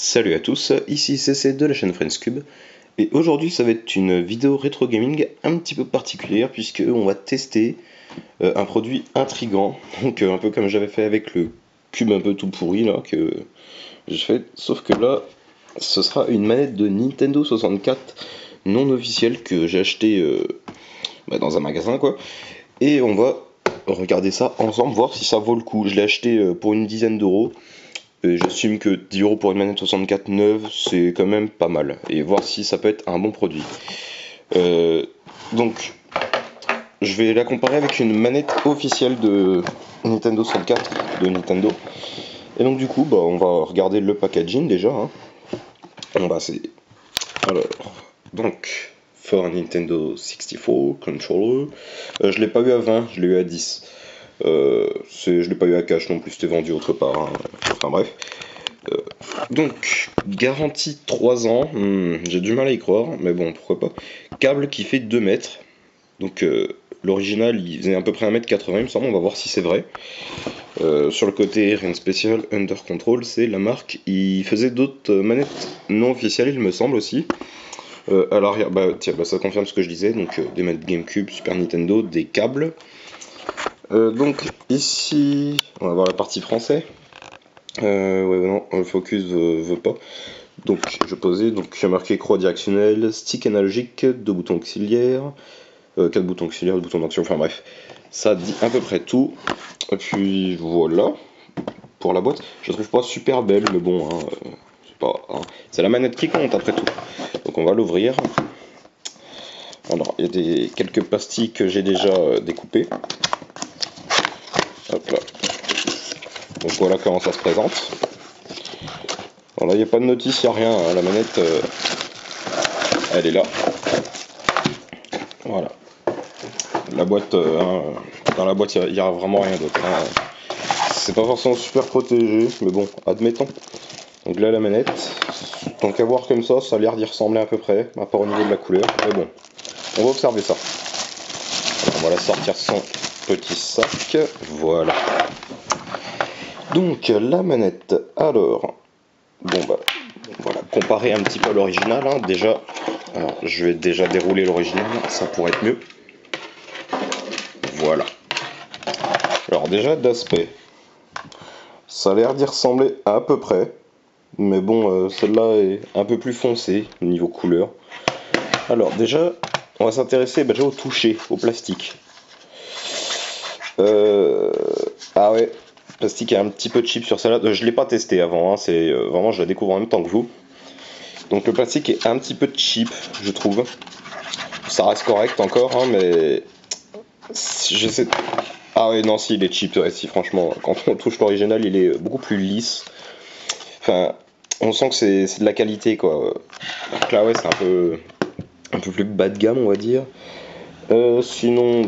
Salut à tous, ici CC de la chaîne Friendscube, et aujourd'hui ça va être une vidéo rétro gaming un petit peu particulière puisque on va tester un produit intrigant, donc un peu comme j'avais fait avec le cube un peu tout pourri là que j'ai fait, sauf que là ce sera une manette de Nintendo 64 non officielle que j'ai acheté dans un magasin quoi, et on va regarder ça ensemble, voir si ça vaut le coup. Je l'ai acheté pour une dizaine d'euros. Et j'assume que 10 € pour une manette 64 neuve, c'est quand même pas mal. Et voir si ça peut être un bon produit. Donc, je vais la comparer avec une manette officielle de Nintendo 64, de Nintendo. Et donc du coup, on va regarder le packaging déjà. Hein. Alors, donc, for Nintendo 64 controller. Je l'ai pas eu à 20, je l'ai eu à 10. Je l'ai pas eu à cash non plus, c'était vendu autre part. Hein. Enfin bref. Donc, garantie 3 ans, j'ai du mal à y croire, mais bon, pourquoi pas. Câble qui fait 2 mètres, donc l'original il faisait à peu près 1m80 il me semble, on va voir si c'est vrai. Sur le côté, rien de spécial, Under Control, c'est la marque. Il faisait d'autres manettes non officielles, il me semble aussi. À l'arrière, ça confirme ce que je disais, donc des manettes GameCube, Super Nintendo, des câbles. Donc ici, on va voir la partie français. Non, le focus veut pas. Donc je posais, donc j'ai marqué croix directionnelle, stick analogique, 2 boutons auxiliaires, 4 boutons auxiliaires, 2 boutons d'action, enfin bref. Ça dit à peu près tout. Et puis voilà, pour la boîte. Je la trouve pas super belle, mais bon, c'est la manette qui compte après tout. Donc on va l'ouvrir. Alors, il y a quelques pastilles que j'ai déjà découpées. Hop là. Donc voilà comment ça se présente. Voilà, il n'y a pas de notice, il n'y a rien, hein. La manette, elle est là. Voilà. La boîte, dans la boîte, il n'y a vraiment rien d'autre. Hein. C'est pas forcément super protégé, mais bon, admettons. Donc là, la manette, tant qu'à voir comme ça a l'air d'y ressembler à peu près, à part au niveau de la couleur. Mais bon, on va observer ça. Alors, on va la sortir son petit sac. Voilà. Donc, la manette, alors... voilà, comparer un petit peu à l'original, hein. Déjà, alors, je vais déjà dérouler l'original, ça pourrait être mieux. Voilà. Alors déjà, d'aspect, ça a l'air d'y ressembler à peu près, mais bon, celle-là est un peu plus foncée au niveau couleur. Alors déjà, on va s'intéresser déjà au toucher, au plastique. Ah ouais, le plastique est un petit peu cheap sur celle-là. Je l'ai pas testé avant, hein. C'est vraiment, je la découvre en même temps que vous. Donc le plastique est un petit peu cheap, je trouve. Ça reste correct encore, hein, mais je sais. Ah ouais, non, si, il est cheap. Ouais, si, franchement, quand on touche l'original, il est beaucoup plus lisse. Enfin, on sent que c'est de la qualité, quoi. Donc là, ouais, c'est un peu plus bas de gamme, on va dire. Sinon,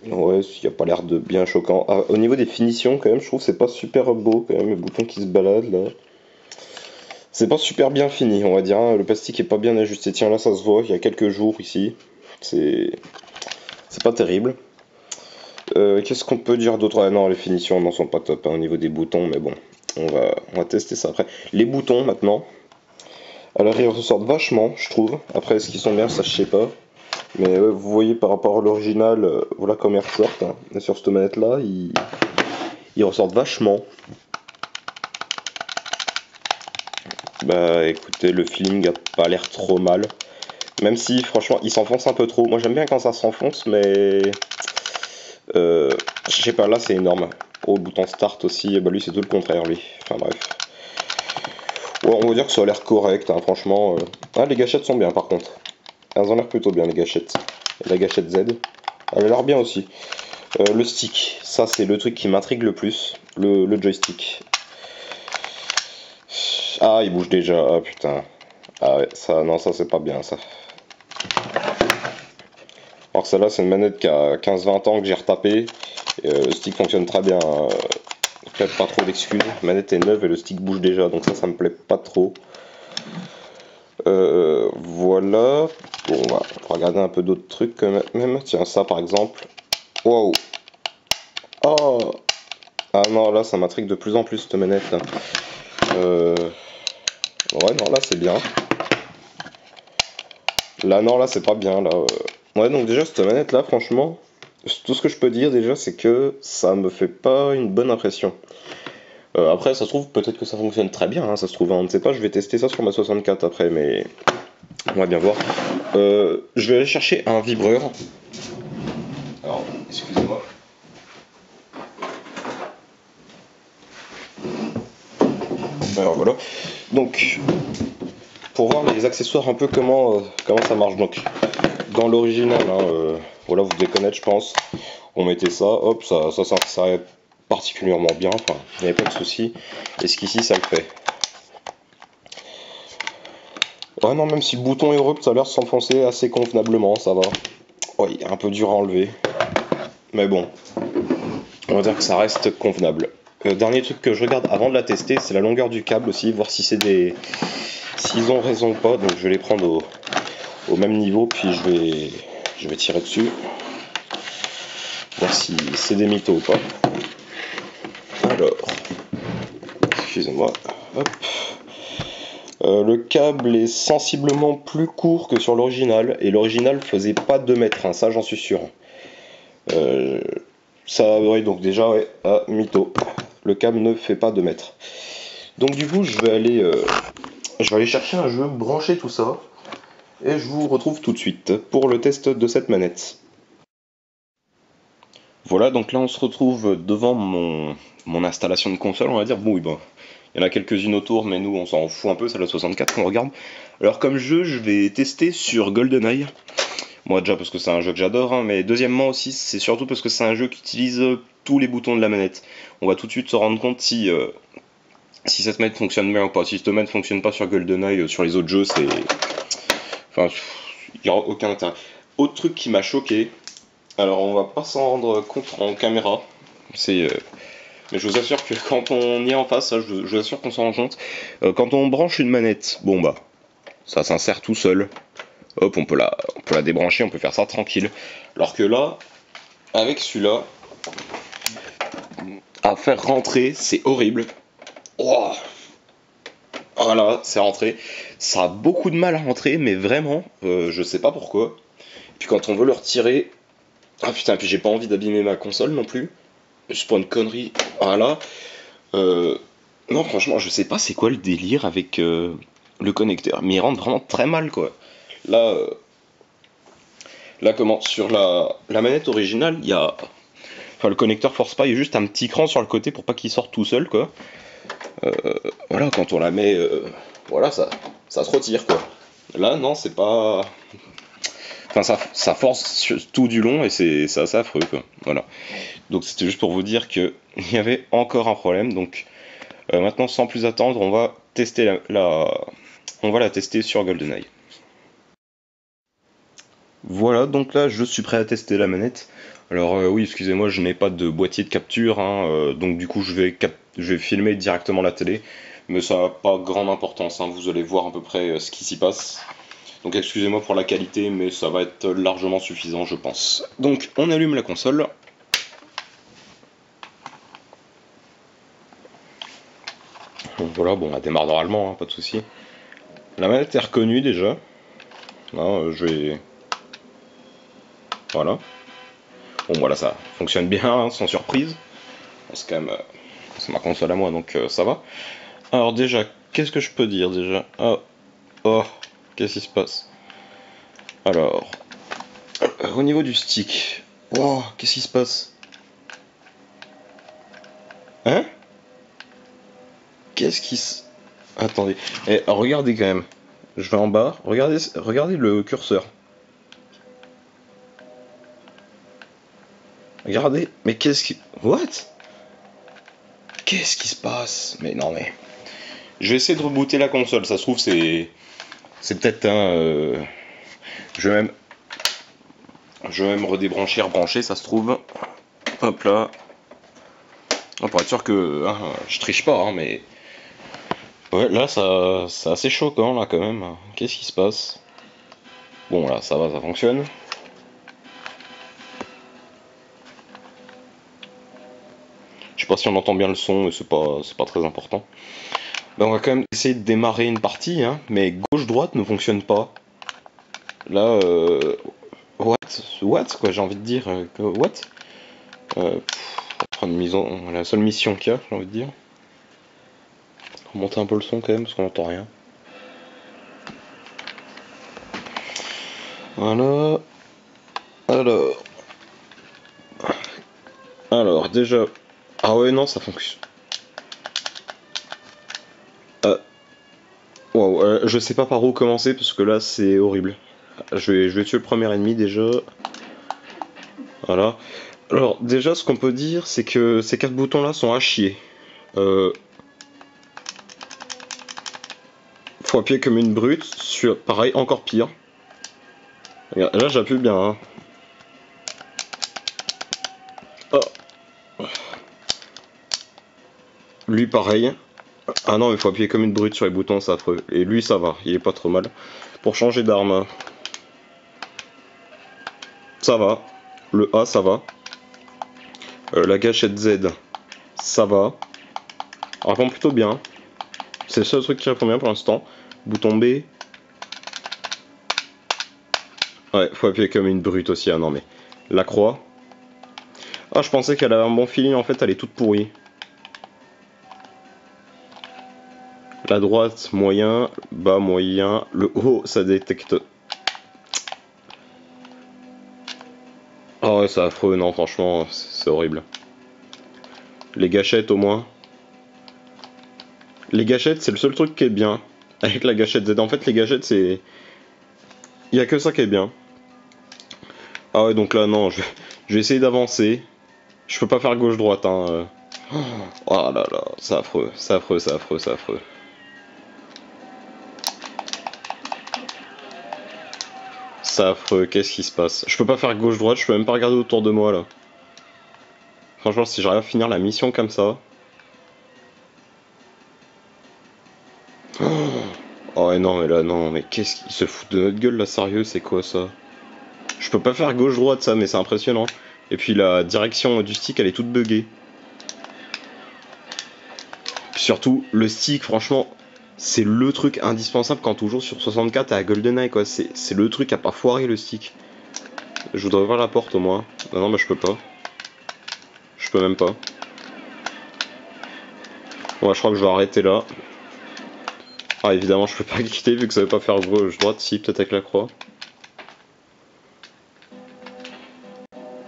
ouais, il n'y a pas l'air de bien choquant. Ah, au niveau des finitions, quand même, je trouve que c'est pas super beau, quand même, les boutons qui se baladent, là. C'est pas super bien fini, on va dire. Hein. Le plastique est pas bien ajusté. Tiens, là, ça se voit, il y a quelques jours ici. C'est pas terrible. Qu'est-ce qu'on peut dire d'autre? Ah non, les finitions n'en sont pas top hein, au niveau des boutons, mais bon, on va tester ça après. Les boutons, maintenant. Alors, ils ressortent vachement, je trouve. Après, est-ce qu'ils sont bien, ça, je sais pas. Mais ouais, vous voyez, par rapport à l'original, voilà comment ils ressortent. Hein. Et sur cette manette-là, ils ressortent vachement. Bah écoutez, le feeling a pas l'air trop mal. Même si franchement il s'enfonce un peu trop. Moi j'aime bien quand ça s'enfonce, mais je sais pas, là c'est énorme. Oh, le bouton start aussi, bah lui c'est tout le contraire lui. Enfin bref. Ouais, on va dire que ça a l'air correct, hein, franchement. Ah, les gâchettes sont bien par contre. Elles ont l'air plutôt bien les gâchettes. Et la gâchette Z, elle a l'air bien aussi. Le stick, ça c'est le truc qui m'intrigue le plus. Le joystick. Ah, il bouge déjà, ah putain. Ah ouais, ça, non, ça c'est pas bien ça. Alors celle-là, c'est une manette qui a 15-20 ans que j'ai retapé. Le stick fonctionne très bien. Peut-être pas trop d'excuses. La manette est neuve et le stick bouge déjà, donc ça me plaît pas trop. Voilà. Bon, on va regarder un peu d'autres trucs quand même. Tiens, ça par exemple. Waouh. Oh. Ah non, là, ça m'intrigue de plus en plus cette manette. Ouais, non, là c'est bien. Là, non, là c'est pas bien. Là. Ouais, donc déjà, cette manette là, franchement, tout ce que je peux dire déjà, c'est que ça me fait pas une bonne impression. Après, ça se trouve, peut-être que ça fonctionne très bien, hein, ça se trouve, hein, on ne sait pas, je vais tester ça sur ma 64 après, mais on va bien voir. Je vais aller chercher un vibreur. Alors, excusez-moi. Alors voilà. Donc, pour voir les accessoires un peu comment ça marche. Donc, dans l'original, hein, voilà, vous devez connaître, je pense. On mettait ça, hop, ça s'insérait particulièrement bien. Enfin, il n'y avait pas de souci. Et ce qu'ici, ça le fait. Ouais, non, même si le bouton est heureux, ça a l'air de s'enfoncer assez convenablement, ça va. Ouais, il est un peu dur à enlever. Mais bon, on va dire que ça reste convenable. Dernier truc que je regarde avant de la tester, c'est la longueur du câble aussi, voir si c'est des. S'ils ont raison ou pas. Donc je vais les prendre au même niveau, puis je vais tirer dessus. Voir si c'est des mythos ou pas. Alors, excusez-moi. Hop. Le câble est sensiblement plus court que sur l'original, et l'original faisait pas 2 mètres, hein, ça j'en suis sûr. Ça, oui, donc déjà, ouais, mytho. Le câble ne fait pas 2 mètres. Donc du coup, je vais aller chercher un jeu, brancher tout ça, et je vous retrouve tout de suite pour le test de cette manette. Voilà, donc là on se retrouve devant mon installation de console, on va dire. Bon, oui, bon, il y en a quelques-unes autour, mais nous on s'en fout un peu, c'est la 64 qu'on regarde. Alors comme jeu, je vais tester sur GoldenEye. Moi déjà parce que c'est un jeu que j'adore, hein, mais deuxièmement aussi, c'est surtout parce que c'est un jeu qui utilise tous les boutons de la manette. On va tout de suite se rendre compte si cette manette fonctionne bien ou pas. Si cette manette fonctionne pas sur GoldenEye, sur les autres jeux, c'est... Enfin, il n'y aura aucun intérêt. Autre truc qui m'a choqué, alors on va pas s'en rendre compte en caméra, mais je vous assure que quand on y est en face, ça, je vous assure qu'on s'en rend compte. Quand on branche une manette, bon bah, ça s'insère tout seul. Hop, on peut la débrancher, on peut faire ça tranquille. Alors que là, avec celui-là, à faire rentrer, c'est horrible. Oh, voilà, c'est rentré. Ça a beaucoup de mal à rentrer, mais vraiment, je sais pas pourquoi. Puis quand on veut le retirer, ah putain, puis j'ai pas envie d'abîmer ma console non plus. Juste pour une connerie. Voilà. Non, franchement, je sais pas c'est quoi le délire avec le connecteur, mais il rentre vraiment très mal quoi. Là, comment sur la manette originale, il y a. Enfin, le connecteur force pas, il y a juste un petit cran sur le côté pour pas qu'il sorte tout seul quoi. Voilà, quand on la met, voilà, ça se retire quoi. Là, non, c'est pas. Enfin, ça force tout du long et c'est assez affreux quoi. Voilà. Donc c'était juste pour vous dire qu'il y avait encore un problème. Donc maintenant, sans plus attendre, on va tester on va la tester sur GoldenEye. Voilà, donc là, je suis prêt à tester la manette. Alors oui, excusez-moi, je n'ai pas de boîtier de capture, hein, donc du coup, je vais filmer directement la télé. Mais ça n'a pas grande importance, hein, vous allez voir à peu près ce qui s'y passe. Donc excusez-moi pour la qualité, mais ça va être largement suffisant, je pense. Donc on allume la console. Donc voilà, bon, elle démarre normalement, hein, pas de souci. La manette est reconnue déjà. Là, je vais... Voilà. Bon, voilà, ça fonctionne bien, hein, sans surprise. C'est quand même... c'est ma console à moi, donc ça va. Alors déjà, qu'est-ce que je peux dire déjà? Oh, qu'est-ce qui se passe? Alors, au niveau du stick... Oh, qu'est-ce qui se passe? Hein? Qu'est-ce qui se... Attendez. Regardez quand même. Je vais en bas. Regardez le curseur. Regardez. Mais qu'est-ce qui... What? Qu'est-ce qui se passe? Mais non mais... Je vais essayer de rebooter la console. Ça se trouve c'est peut-être un... Je vais même redébrancher, rebrancher, ça se trouve. Hop là. Pour être sûr que... Hein, je triche pas, hein, mais... Ouais, là, c'est assez choquant, là, quand même. Qu'est-ce qui se passe? Bon, là, ça va, ça fonctionne. Je sais pas si on entend bien le son, mais c'est pas très important. Bah, on va quand même essayer de démarrer une partie, hein, mais gauche-droite ne fonctionne pas. Là, what quoi, j'ai envie de dire, what prendre la seule mission qu'il y a, j'ai envie de dire. Remonter un peu le son quand même, parce qu'on n'entend rien. Voilà. Alors, déjà... Ah ouais, non, ça fonctionne. Wow, je sais pas par où commencer, parce que là, c'est horrible. Je vais tuer le premier ennemi, déjà. Voilà. Alors, déjà, ce qu'on peut dire, c'est que ces 4 boutons-là sont à chier. Faut appuyer comme une brute, pareil, encore pire. Regarde, là, j'appuie bien, hein. Oh. Lui, pareil. Ah non, il faut appuyer comme une brute sur les boutons, c'est affreux. Et lui, ça va, il est pas trop mal. Pour changer d'arme, ça va. Le A, ça va. La gâchette Z, ça va. Répond plutôt bien. C'est le seul truc qui répond bien pour l'instant. Bouton B. Ouais, faut appuyer comme une brute aussi. Ah non, mais. La croix. Ah, je pensais qu'elle avait un bon feeling, en fait, elle est toute pourrie. La droite, moyen. Bas, moyen. Le haut, ça détecte. Ah ouais, c'est affreux, non, franchement, c'est horrible. Les gâchettes, au moins. Les gâchettes, c'est le seul truc qui est bien. Avec la gâchette Z. En fait, les gâchettes, c'est. Il y a que ça qui est bien. Ah ouais, donc là, non, je vais essayer d'avancer. Je peux pas faire gauche-droite, hein. Oh là là, c'est affreux, c'est affreux, c'est affreux, c'est affreux. C'est affreux, qu'est-ce qui se passe? Je peux pas faire gauche-droite, je peux même pas regarder autour de moi, là. Franchement, si j'arrive à finir la mission comme ça... Oh ouais, non, mais là, non, mais qu'est-ce qu'ils se foutent de notre gueule, là, sérieux, c'est quoi, ça? Je peux pas faire gauche-droite, ça, mais c'est impressionnant. Et puis la direction du stick, elle est toute buggée. Puis surtout, le stick, franchement, c'est le truc indispensable quand on joue sur 64 à GoldenEye, quoi. C'est le truc à pas foirer, le stick. Je voudrais ouvrir la porte, au moins. Non, bah je peux pas. Je peux même pas. Ouais, je crois que je vais arrêter là. Ah, évidemment, je peux pas quitter vu que ça veut pas faire gauche-droite. Si, peut-être avec la croix.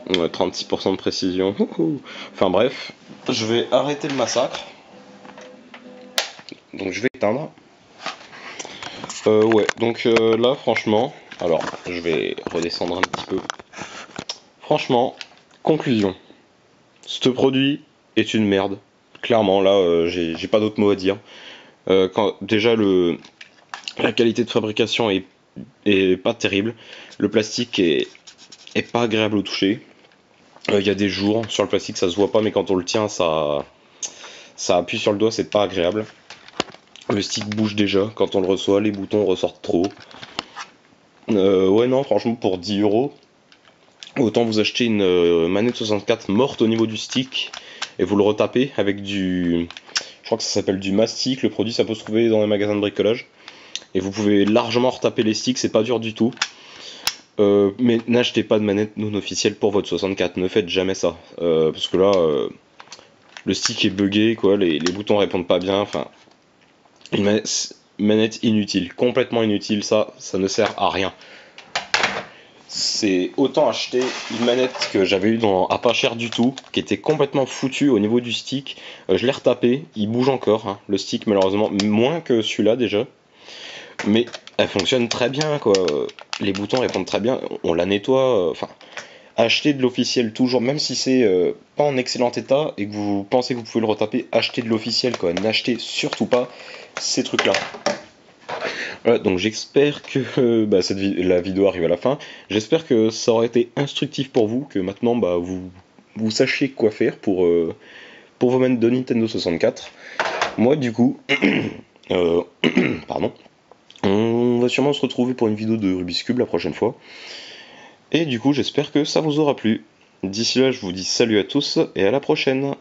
Ouais, 36% de précision. Enfin bref, je vais arrêter le massacre. Donc je vais éteindre. Ouais, donc là, franchement... Alors, je vais redescendre un petit peu. Franchement, conclusion. Ce produit est une merde. Clairement, là, j'ai pas d'autres mots à dire. Déjà, la qualité de fabrication est pas terrible. Le plastique est pas agréable au toucher. Il y a des jours, sur le plastique ça se voit pas, mais quand on le tient, ça appuie sur le doigt, c'est pas agréable. Le stick bouge déjà quand on le reçoit, les boutons ressortent trop. Ouais, non, franchement, pour 10€, autant vous acheter une manette 64 morte au niveau du stick et vous le retapez avec du. Je crois que ça s'appelle du mastic. Le produit, ça peut se trouver dans les magasins de bricolage. Et vous pouvez largement retaper les sticks, c'est pas dur du tout. Mais n'achetez pas de manette non officielle pour votre 64, ne faites jamais ça. Parce que là, le stick est buggé, quoi, les boutons répondent pas bien, enfin. Une manette inutile, complètement inutile, ça ne sert à rien. C'est autant acheter une manette que j'avais eu à pas cher du tout, qui était complètement foutue au niveau du stick. Je l'ai retapé, il bouge encore, hein, le stick malheureusement, moins que celui-là déjà. Mais elle fonctionne très bien, quoi. Les boutons répondent très bien, on la nettoie, enfin... Achetez de l'officiel toujours, même si c'est pas en excellent état et que vous pensez que vous pouvez le retaper, achetez de l'officiel, quoi. N'achetez surtout pas ces trucs-là. Voilà, donc j'espère que la vidéo arrive à la fin. J'espère que ça aura été instructif pour vous, que maintenant vous sachiez quoi faire pour vos manettes de Nintendo 64. Moi, du coup, pardon, on va sûrement se retrouver pour une vidéo de Rubik's Cube la prochaine fois. Et du coup, j'espère que ça vous aura plu. D'ici là, je vous dis salut à tous et à la prochaine.